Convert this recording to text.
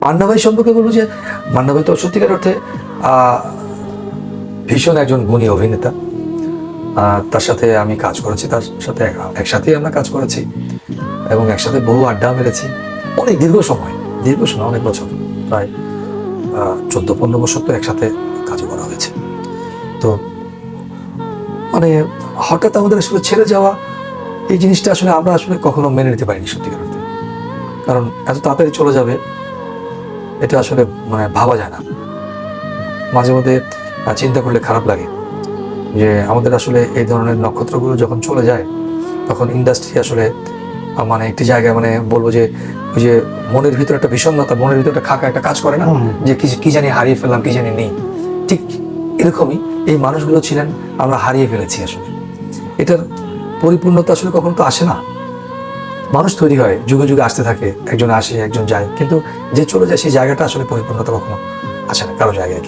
মান্না ভাই সম্পর্কে বলবো যে মান্না ভাই তো সত্যিকার অর্থে ভীষণ একজন গুণী অভিনেতা। তার সাথে আমি কাজ করেছি, তার সাথে একসাথেই আমরা কাজ করেছি এবং একসাথে বহু আড্ডা মেরেছি অনেক দীর্ঘ সময়, অনেক বছর, প্রায় 14-15 বছর তো একসাথে কাজ করা হয়েছে। তো মানে হঠাৎ আমাদের আসলে ছেড়ে যাওয়া এই জিনিসটা আসলে আমরা আসলে কখনো মেনে নিতে পারিনি সত্যিকার অর্থে, কারণ এত তাড়াতাড়ি চলে যাবে এটা আসলে মানে ভাবা যায় না। মাঝে মধ্যে চিন্তা করলে খারাপ লাগে যে আমাদের আসলে এই ধরনের নক্ষত্রগুলো যখন চলে যায় তখন ইন্ডাস্ট্রি আসলে মানে একটি জায়গায় মানে বলবো যে ওই যে মনের ভিতরে একটা বিষণ্ণতা, মনের ভিতরে একটা খাকা একটা কাজ করে না, যে কি জানি হারিয়ে ফেললাম, কি জানি নেই। ঠিক এরকমই এই মানুষগুলো ছিলেন, আমরা হারিয়ে ফেলেছি আসলে। এটার পরিপূর্ণতা আসলে কখনো তো আসে না। মানুষ তৈরি হয়, যুগে যুগে আসতে থাকে, একজন আসে একজন যায়, কিন্তু যে চলে যায় সেই জায়গাটা আসলে পরিপূর্ণতা কখনো আসে না কারো জায়গায়।